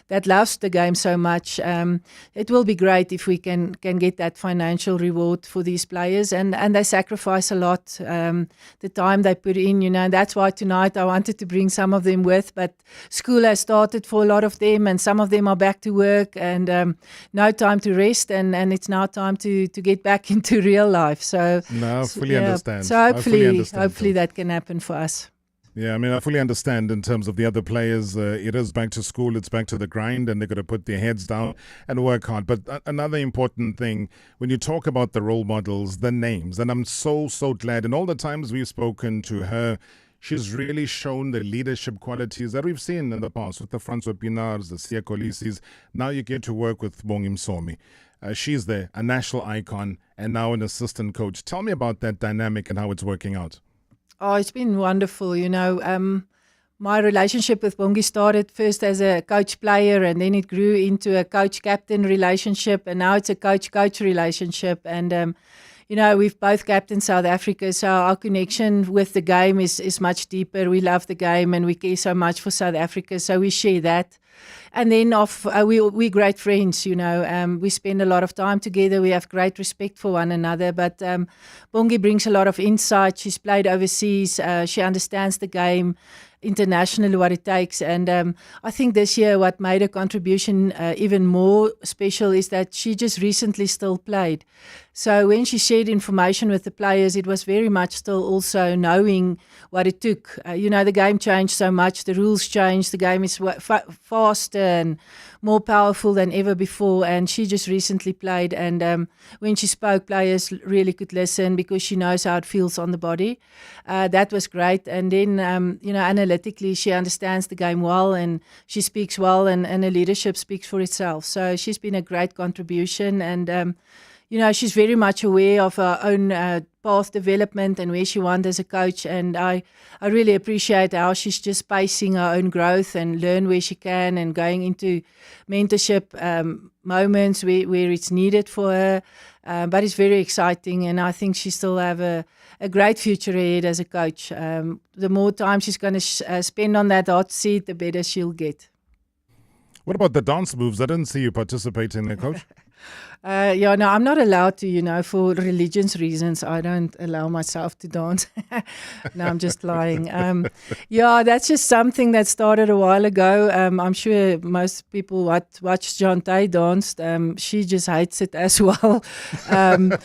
S1: That loves the game so much. It will be great if we can get that financial reward for these players, and they sacrifice a lot, the time they put in, and that's why tonight I wanted to bring some of them with, but school has started for a lot of them, and some of them are back to work, and no time to rest, and it's now time to get back into real life. So
S18: no, I fully understand.
S1: So hopefully that can happen for us.
S18: Yeah, I mean, I fully understand in terms of the other players. It is back to school, it's back to the grind, and they've got to put their heads down and work hard. But another important thing, when you talk about the role models, the names, and I'm so glad, and all the times we've spoken to her, she's really shown the leadership qualities that we've seen in the past with the Francois Pinars, the Siya Kolisis. Now you get to work with Bongi Msomi. She's there, a national icon, and now an assistant coach. Tell me about that dynamic and how it's working out.
S1: Oh, it's been wonderful. My relationship with Bongi started first as a coach-player, and then it grew into a coach-captain relationship, and now it's a coach-coach relationship. And, we've both captained South Africa, so our connection with the game is much deeper. We love the game, and we care so much for South Africa, so we share that. And then we're great friends, we spend a lot of time together. We have great respect for one another. But Bongi brings a lot of insight. She's played overseas. She understands the game internationally, what it takes. And I think this year what made her contribution even more special is that she just recently still played. So when she shared information with the players, it was very much still also knowing what it took. The game changed so much. The rules changed. The game is far faster and more powerful than ever before. And she just recently played, and when she spoke, players really could listen because she knows how it feels on the body. That was great. And then, analytically, she understands the game well, and she speaks well, and her leadership speaks for itself. So she's been a great contribution, and she's very much aware of her own path development and where she wants as a coach. And I really appreciate how she's just pacing her own growth and learn where she can and going into mentorship moments where it's needed for her. But it's very exciting, and I think she still have a great future ahead as a coach. The more time she's going to spend on that hot seat, the better she'll get.
S18: What about the dance moves? I didn't see you participating there, Coach.
S1: I'm not allowed to, for religious reasons. I don't allow myself to dance. No, I'm just lying. That's just something that started a while ago. I'm sure most people watch John Tay dance. She just hates it as well. And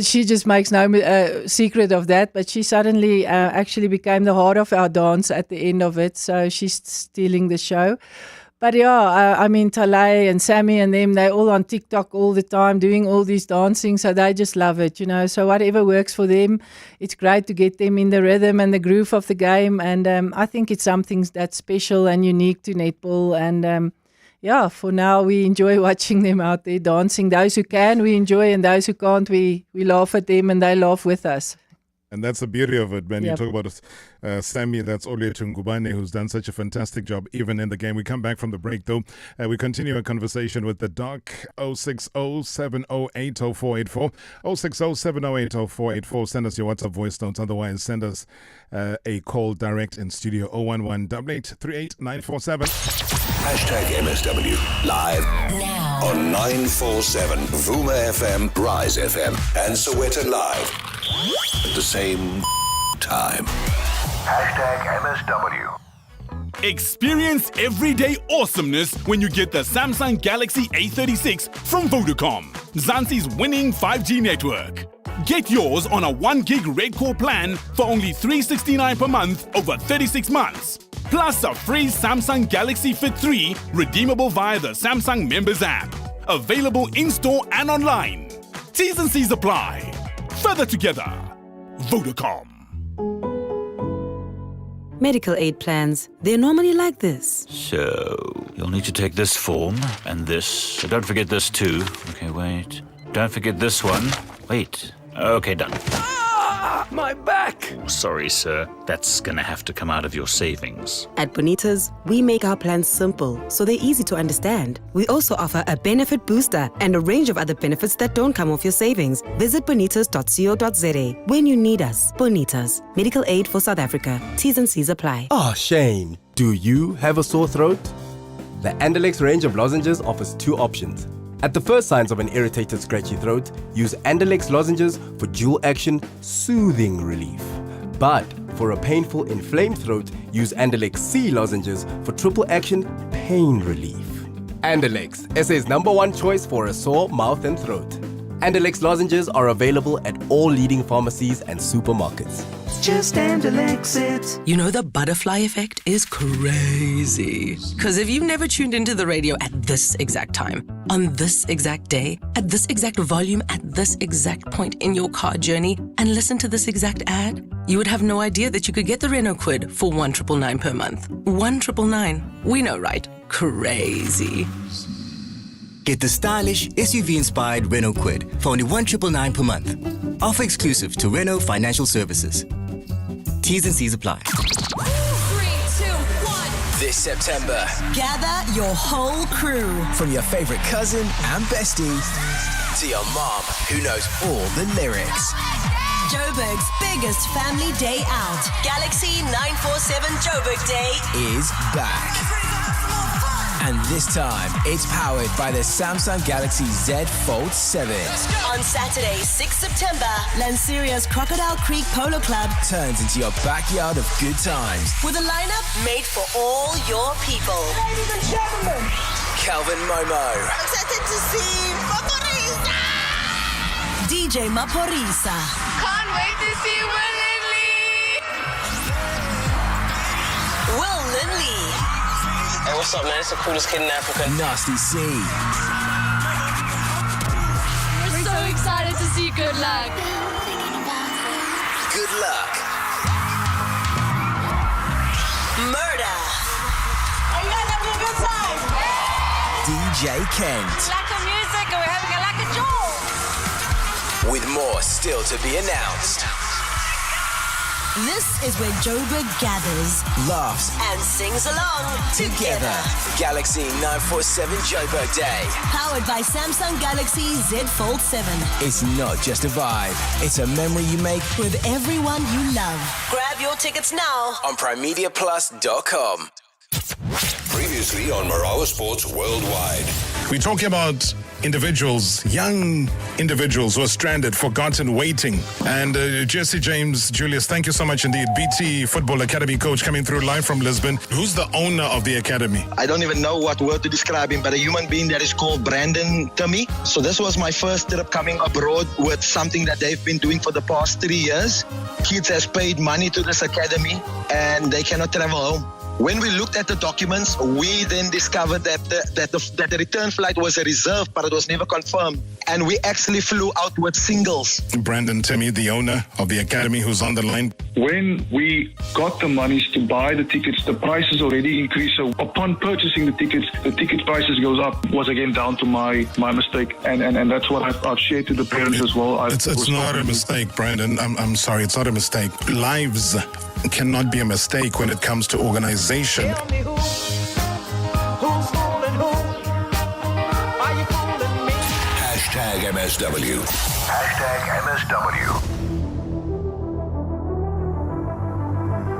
S1: she just makes no secret of that. But she suddenly actually became the heart of our dance at the end of it. So she's stealing the show. But Talay and Sammy and them, they're all on TikTok all the time doing all these dancing, so they just love it, So whatever works for them, it's great to get them in the rhythm and the groove of the game. And I think it's something that's special and unique to netball. And for now, we enjoy watching them out there dancing. Those who can, we enjoy, and those who can't, we laugh at them and they laugh with us.
S18: And that's the beauty of it, man.
S1: Yep.
S18: You talk about Sammy, that's Olue Tungubane, who's done such a fantastic job even in the game. We come back from the break, though. We continue a conversation with the doc. 060-708-0484. 060-708-0484. Send us your WhatsApp voice notes. Otherwise, send us a call direct in studio. 011-8838-947.
S10: #MSW live now on 947 Vuma FM, Rise FM, and Sowetan Live at the same time. #MSW.
S2: Experience everyday awesomeness when you get the Samsung Galaxy A36 from Vodacom, Zanzi's winning 5G network. Get yours on a 1 gig Red Core plan for only $369 per month over 36 months. Plus a free Samsung Galaxy Fit 3 redeemable via the Samsung Members app. Available in-store and online. T's and C's apply. Further together. Vodacom.
S4: Medical aid plans, they're normally like this.
S5: So, you'll need to take this form and this. Don't forget this too. Okay, wait. Don't forget this one. Wait. Okay, done.
S4: My back!
S5: Sorry, sir. That's gonna have to come out of your savings.
S4: At Bonitas, we make our plans simple, so they're easy to understand. We also offer a benefit booster and a range of other benefits that don't come off your savings. Visit bonitas.co.za when you need us. Bonitas, medical aid for South Africa. T's and C's apply.
S6: Oh, Shane, do you have a sore throat? The Andalex range of lozenges offers two options. At the first signs of an irritated, scratchy throat, use Andalex lozenges for dual-action, soothing relief. But for a painful, inflamed throat, use Andalex C lozenges for triple-action, pain relief. Andalex, SA's #1 choice for a sore mouth and throat. Andalex lozenges are available at all leading pharmacies and supermarkets.
S25: Just Andalex it. You know, the butterfly effect is crazy. Because if you've never tuned into the radio at this exact time, on this exact day, at this exact volume, at this exact point in your car journey, and listen to this exact ad, you would have no idea that you could get the Renault Quid for $1,999 per month. $1,999. We know, right? Crazy.
S23: Get the stylish, SUV-inspired Renault Quid for only $1,999 per month. Offer exclusive to Renault Financial Services. T's and C's apply.
S20: 3, 2, 1.
S23: This September,
S20: Gather your whole crew.
S23: from your favorite cousin and bestie to your mom who knows all the lyrics.
S20: Joburg's biggest family day out. Galaxy 947 Joburg Day
S23: Is back. And this time, it's powered by the Samsung Galaxy Z Fold 7.
S20: on Saturday, 6 September. Lanseria's Crocodile Creek Polo Club
S23: Turns into your backyard of good times.
S20: with a lineup made for all your people.
S23: Ladies and gentlemen, Calvin Momo.
S20: Excited to see Maporisa. DJ Maporisa.
S26: Can't wait to see Will Lindley.
S20: Will Lindley.
S3: Hey, what's up, man? It's the coolest kid in Africa.
S24: Nasty C.
S22: We're so excited to see Good Luck.
S24: Good luck.
S20: Murder. Are you guys having a good time?
S24: DJ Kent.
S20: Lack of music and we're having a lack of joy.
S24: With more still to be announced.
S20: This is where Joburg gathers
S24: Laughs
S20: and sings along
S24: together. Galaxy 947 Joburg Day.
S20: Powered by Samsung Galaxy Z Fold 7.
S24: It's not just a vibe, it's a memory you make
S20: With everyone you love. Grab your tickets now.
S24: on primediaplus.com.
S10: Previously on Marawa Sports Worldwide.
S15: We're talking about individuals, young individuals who are stranded, forgotten, waiting. And Jesse, James, Julius, thank you so much indeed. BT Football Academy coach coming through live from Lisbon. Who's the owner of the academy?
S16: I don't even know what word to describe him, but a human being that is called Brandon Timmy. So this was my first trip coming abroad with something that they've been doing for the past 3 years. Kids has paid money to this academy and they cannot travel home. When we looked at the documents, we then discovered that the return flight was a reserve, but it was never confirmed. And we actually flew out with singles.
S15: Brandon Timmy, the owner of the academy, who's on the line.
S17: When we got the monies to buy the tickets, the prices already increased. So upon purchasing the ticket prices goes up. Was again down to my mistake, and that's what I've shared to the parents as well.
S15: It's not a mistake, Brandon. I'm sorry, it's not a mistake. Lives cannot be a mistake when it comes to organization.
S10: Hashtag MSW. Hashtag MSW.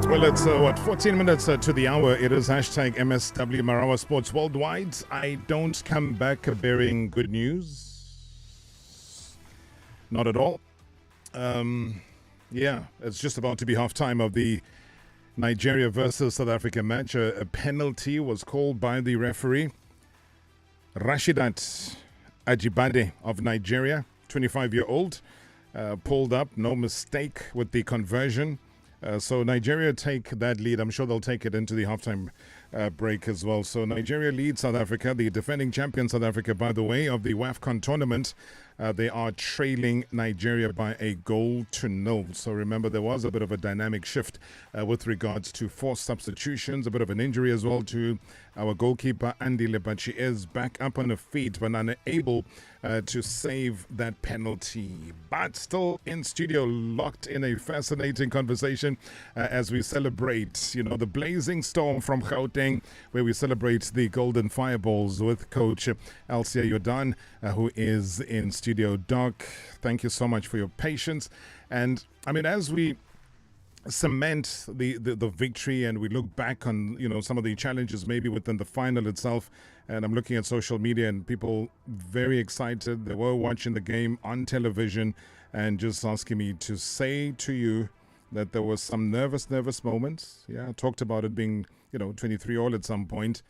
S18: Well, it's 14 minutes to the hour. It is hashtag MSW Marawa Sports Worldwide. I don't come back bearing good news. Not at all. Yeah, it's just about to be half-time of the Nigeria versus South Africa match. A penalty was called by the referee. Rashidat Ajibade of Nigeria, 25-year-old, pulled up. No mistake with the conversion. So Nigeria take that lead. I'm sure they'll take it into the halftime break as well. So Nigeria leads South Africa, the defending champion South Africa, by the way, of the WAFCON tournament. They are trailing Nigeria by a 1-0. So remember, there was a bit of a dynamic shift with regards to forced substitutions, a bit of an injury as well to our goalkeeper, Andy Lebachi, is back up on her feet but unable to save that penalty. But still in studio, locked in a fascinating conversation as we celebrate, the blazing storm from Gauteng, where we celebrate the Golden Fireballs with Coach Elsia Jordan, who is in studio. Doc, thank you so much for your patience. And I mean, as we cement the victory and we look back on some of the challenges maybe within the final itself, and I'm looking at social media and people very excited. They were watching the game on television and just asking me to say to you that there was some nervous moments. Yeah, I talked about it being 23-all at some point.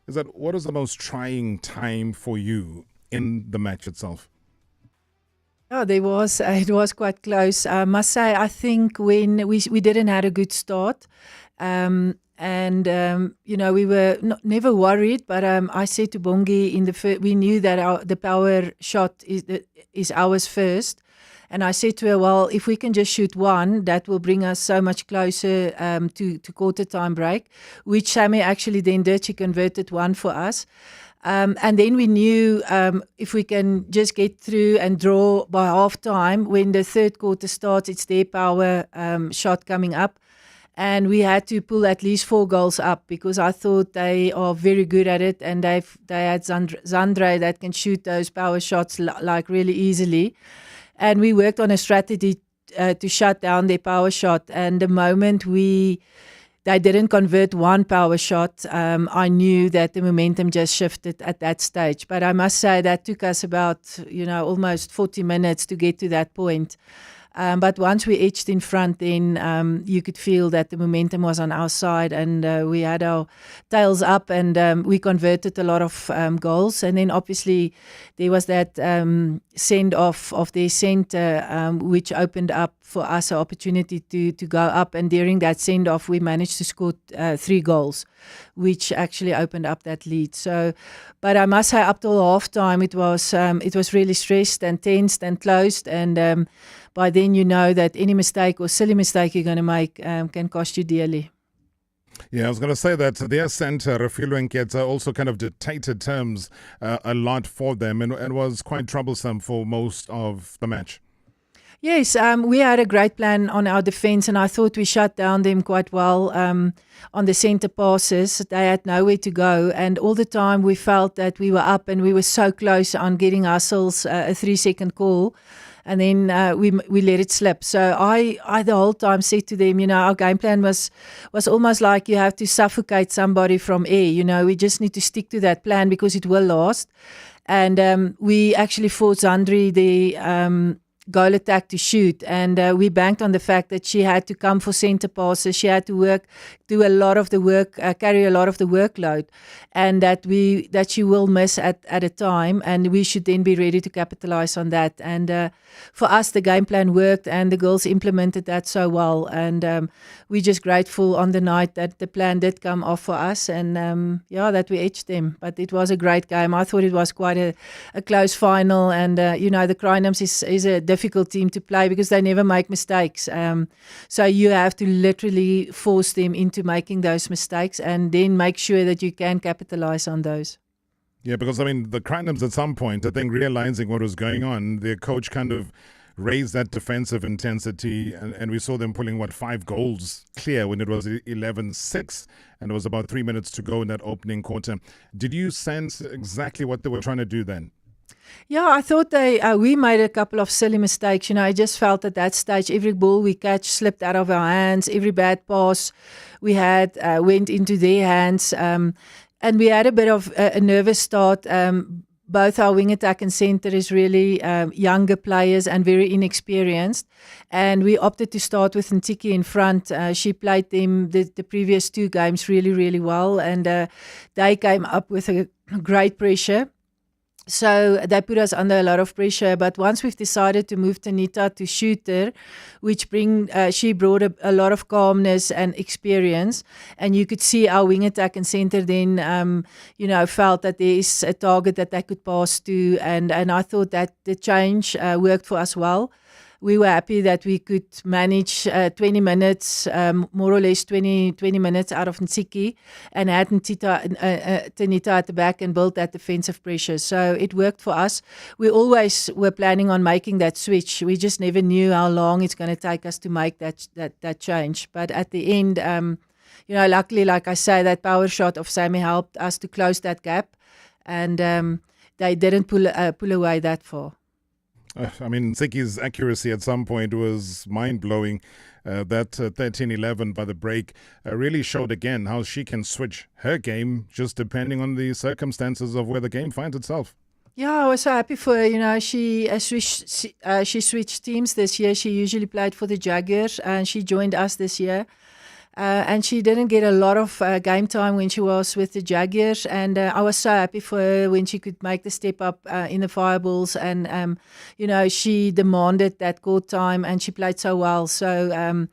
S18: Is that what is the most trying time for you in the match itself?
S1: Oh, it was quite close. I must say, I think when we didn't have a good start, we were never worried. But I said to Bongi we knew that the power shot is ours first, and I said to her, well, if we can just shoot one, that will bring us so much closer to quarter time break, which Sammy actually then did. She converted one for us. And then we knew if we can just get through and draw by half time, when the third quarter starts, it's their power shot coming up. And we had to pull at least 4 goals up because I thought they are very good at it. And they had Zandre that can shoot those power shots like really easily. And we worked on a strategy to shut down their power shot. And the moment they didn't convert one power shot, I knew that the momentum just shifted at that stage. But I must say that took us about, almost 40 minutes to get to that point. But once we edged in front, then you could feel that the momentum was on our side, and we had our tails up, and we converted a lot of goals. And then obviously there was that send-off of their centre, which opened up for us an opportunity to go up. And during that send-off, we managed to score 3 goals, which actually opened up that lead. So, but I must say, up till half-time, it was really stressed and tensed and closed, and by then you know that any mistake or silly mistake you're going to make can cost you dearly.
S18: Yeah, I was going to say that their centre, Rashford, also kind of dictated terms a lot for them, and was quite troublesome for most of the match.
S1: Yes, we had a great plan on our defence, and I thought we shut down them quite well on the centre passes. They had nowhere to go, and all the time we felt that we were up and we were so close on getting ourselves a 3-second call. And then we let it slip. So I the whole time said to them, our game plan was almost like you have to suffocate somebody from air. We just need to stick to that plan because it will last. And we actually forced Zandri the goal attack to shoot, and we banked on the fact that she had to come for centre passes. She had to do a lot of the work, carry a lot of the workload, and that she will miss at a time, and we should then be ready to capitalise on that. And for us, the game plan worked, and the girls implemented that so well, and we're just grateful on the night that the plan did come off for us, and that we edged them. But it was a great game. I thought it was quite a close final, and the Crinums is a difficult team to play because they never make mistakes. So you have to literally force them into making those mistakes and then make sure that you can capitalize on those.
S18: Yeah, because the Crinums at some point, I think, realizing what was going on, their coach kind of raised that defensive intensity, and we saw them pulling 5 goals clear when it was 11-6, and it was about 3 minutes to go in that opening quarter. Did you sense exactly what they were trying to do then?
S1: Yeah, I thought we made a couple of silly mistakes. I just felt at that stage every ball we catch slipped out of our hands. Every bad pass we had went into their hands. And we had a bit of a nervous start. Both our wing attack and centre is really younger players and very inexperienced. And we opted to start with Ntiki in front. She played them the previous 2 games really, really well. And they came up with a great pressure. So they put us under a lot of pressure. But once we've decided to move Tanita to shooter, which she brought a lot of calmness and experience, and you could see our wing attack and centre then, felt that there is a target that they could pass to, and I thought that the change worked for us well. We were happy that we could manage 20 minutes, more or less 20 minutes out of Nsiki, and had Tanita at the back and build that defensive pressure. So it worked for us. We always were planning on making that switch. We just never knew how long it's going to take us to make that change. But at the end, luckily, like I say, that power shot of Sammy helped us to close that gap, and they didn't pull away that far.
S18: Nsiki's accuracy at some point was mind-blowing. That 13-11 by the break really showed again how she can switch her game just depending on the circumstances of where the game finds itself.
S1: Yeah, I was so happy for her. She switched teams this year. She usually played for the Jaguars, and she joined us this year. And she didn't get a lot of game time when she was with the Jaguars, and I was so happy for her when she could make the step up in the Fireballs, and she demanded that court time, and she played so well. So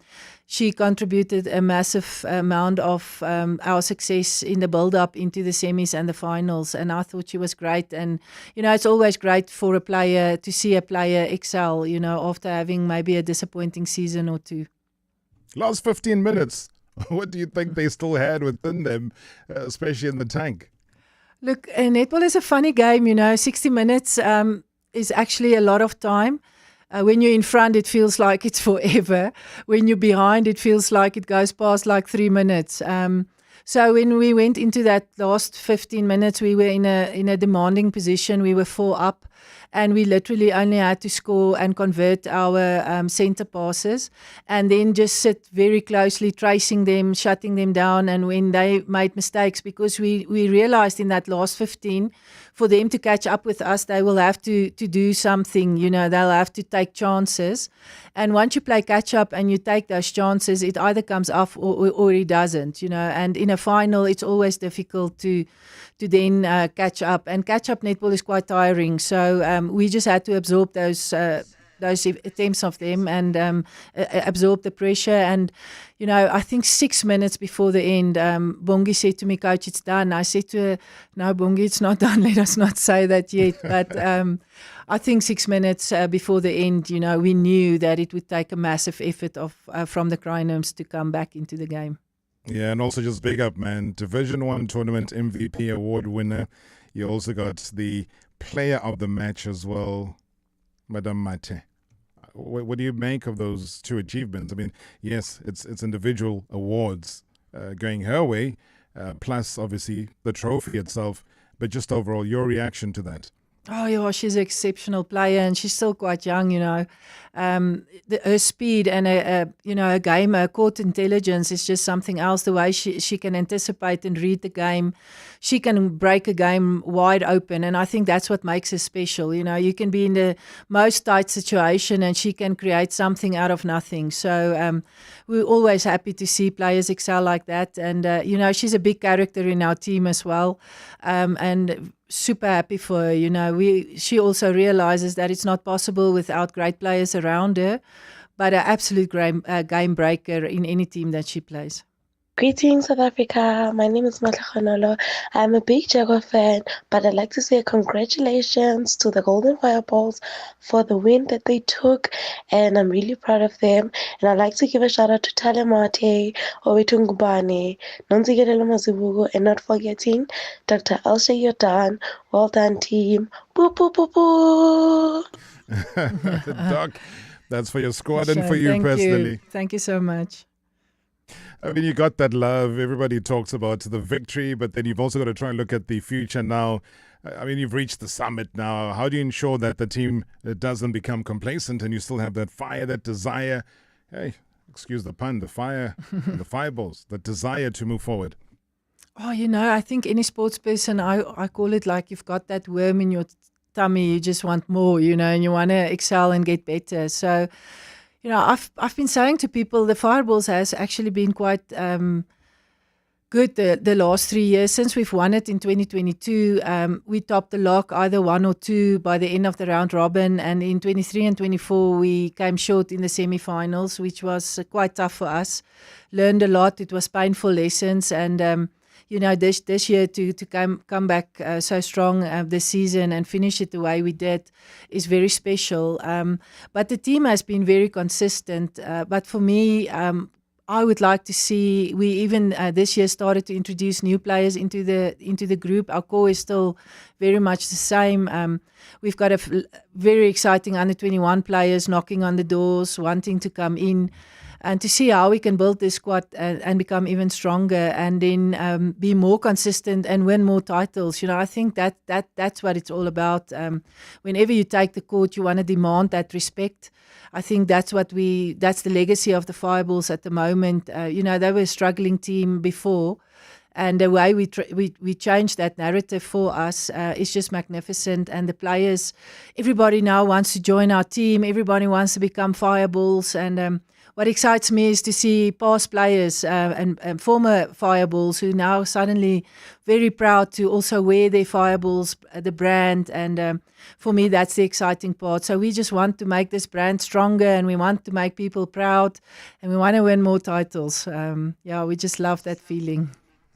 S1: she contributed a massive amount of our success in the build-up into the semis and the finals, and I thought she was great. And it's always great for a player to see a player excel, after having maybe a disappointing season or 2.
S18: Last 15 minutes. What do you think they still had within them, especially in the tank?
S1: Look, netball is a funny game, 60 minutes is actually a lot of time. When you're in front, it feels like it's forever. When you're behind, it feels like it goes past like 3 minutes. So when we went into that last 15 minutes, we were in a demanding position. We were 4 up. and we literally only had to score and convert our center passes, and then just sit very closely, tracing them, shutting them down, and when they made mistakes, because we realized in that last 15, for them to catch up with us, they will have to do something, they'll have to take chances. And once you play catch up and you take those chances, it either comes off or it doesn't, and in a final, it's always difficult to then catch up. And catch up netball is quite tiring. So we just had to absorb those attempts of them and absorb the pressure. And, I think 6 minutes before the end, Bongi said to me, "Coach, it's done." I said to her, "No, Bongi, it's not done. Let us not say that yet." But I think 6 minutes before the end, we knew that it would take a massive effort from the Crinums to come back into the game.
S18: Yeah, and also just big up, man. Division 1 tournament MVP award winner. You also got the player of the match as well, Madame Mate. What do you make of those two achievements? I mean, yes, it's individual awards going her way, plus obviously the trophy itself, but just overall, your reaction to that?
S1: Oh, yeah, she's an exceptional player, and she's still quite young, her speed and, her game, her court intelligence is just something else. The way she can anticipate and read the game. She can break a game wide open, and I think that's what makes her special. You can be in the most tight situation, and she can create something out of nothing. So we're always happy to see players excel like that. And, she's a big character in our team as well. And super happy for her. She also realizes that it's not possible without great players around her, but an absolute game breaker in any team that she plays.
S7: Greetings, South Africa. My name is Matlakhanolo. I'm a big Jaguar fan, but I'd like to say congratulations to the Golden Fireballs for the win that they took, and I'm really proud of them. And I'd like to give a shout out to Talemate, Owetungubane, Nonzigelelo Mazibugo, and not forgetting Dr. Elsha Yodan. Well done, team. Boo, boo, boo, boo.
S18: Doc, that's for your squad and for you personally.
S1: Thank you so much.
S18: I mean, you got that love. Everybody talks about the victory, but then you've also got to try and look at the future now. I mean, you've reached the summit now. How do you ensure that the team doesn't become complacent and you still have that fire, that desire? Hey, excuse the pun, the fire, the fireballs, the desire to move forward?
S1: Oh, I think any sports person, I call it like you've got that worm in your tummy. You just want more, and you want to excel and get better. So, I've been saying to people, the Fireballs has actually been quite good the last 3 years. Since we've won it in 2022, we topped the lock either 1 or 2 by the end of the round robin. And in 23 and 24, we came short in the semi-finals, which was quite tough for us. Learned a lot. It was painful lessons. And, this year to come back so strong this season and finish it the way we did is very special. But the team has been very consistent. But for me, I would like to see, we even this year started to introduce new players into the group. Our core is still very much the same. We've got very exciting under-21 players knocking on the doors, wanting to come in. And to see how we can build this squad and become even stronger, and then be more consistent and win more titles. I think that's what it's all about. Whenever you take the court, you want to demand that respect. I think that's the legacy of the Fireballs at the moment. They were a struggling team before, and the way we changed that narrative for us is just magnificent. And the players, everybody now wants to join our team. Everybody wants to become Fireballs, and what excites me is to see past players and former Fireballs who now suddenly very proud to also wear their Fireballs, the brand. And for me, that's the exciting part. So we just want to make this brand stronger, and we want to make people proud, and we want to win more titles. We just love that feeling.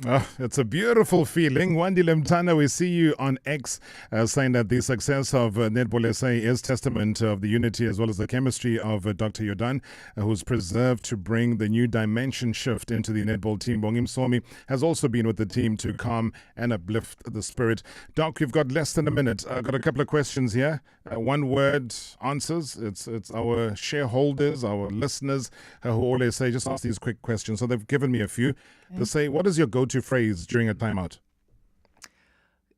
S18: Oh, it's a beautiful feeling. Wandile Mtana, we see you on X saying that the success of Netball SA is testament of the unity as well as the chemistry of Dr. Yodan, who's preserved to bring the new dimension shift into the netball team. Bongi Msomi has also been with the team to calm and uplift the spirit. Doc, we've got less than a minute. I've got a couple of questions here. One word answers. It's our shareholders, our listeners who always say, just ask these quick questions. So they've given me a few. They say, what is your go-to phrase during a timeout?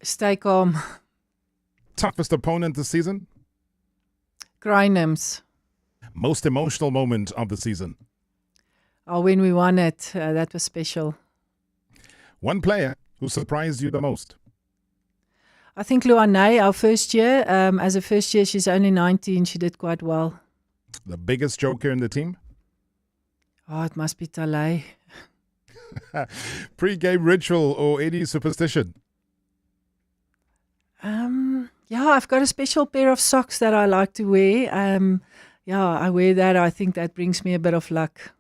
S1: Stay calm.
S18: Toughest opponent this season?
S1: Grynams.
S18: Most emotional moment of the season?
S1: Oh, when we won it, that was special.
S18: One player who surprised you the most?
S1: I think Luanay, our first year. As a first year, she's only 19. She did quite well.
S18: The biggest joker in the team?
S1: Oh, it must be Talay.
S18: Pre-game ritual or any superstition?
S1: Yeah, I've got a special pair of socks that I like to wear. I wear that. I think that brings me a bit of luck.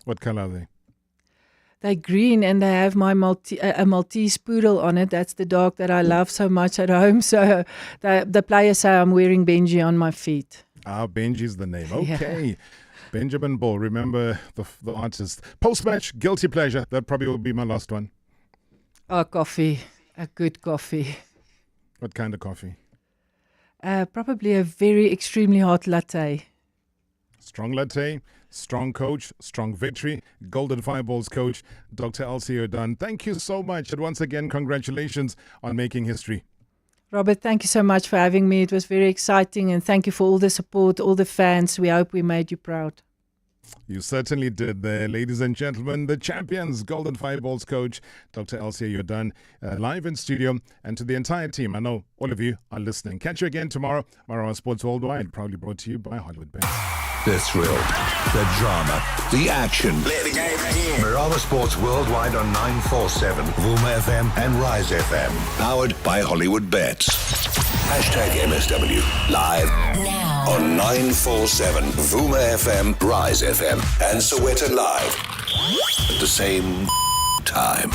S18: What color are they?
S1: They're green and they have my a Maltese poodle on it. That's the dog that I love so much at home. So the players say I'm wearing Benji on my feet.
S18: Benji's the name.
S1: Yeah.
S18: Okay. Benjamin Ball, remember the artist. Post-match, guilty pleasure. That probably will be my last one.
S1: Oh, coffee. A good coffee.
S18: What kind of coffee?
S1: Probably a very extremely hot latte.
S18: Strong latte, strong coach, strong victory. Golden Fireballs coach, Dr. Elsie O'Dunn. Thank you so much. And once again, congratulations on making history.
S1: Robert, thank you so much for having me. It was very exciting, and thank you for all the support, all the fans. We hope we made you proud.
S18: You certainly did there, ladies and gentlemen. The champions, Golden Fireballs coach, Dr. Elsie O'Dunn, live in studio. And to the entire team, I know all of you are listening. Catch you again tomorrow. Marawa Sports Worldwide, proudly brought to you by Hollywood Bet.
S10: The thrill, the drama, the action. Play the game again. Marawa Sports Worldwide on 947, Vuma FM and Rise FM. Powered by Hollywood Bets. Hashtag MSW. Live now on 947, Vuma FM, Rise FM and Soweto Live. At the same time.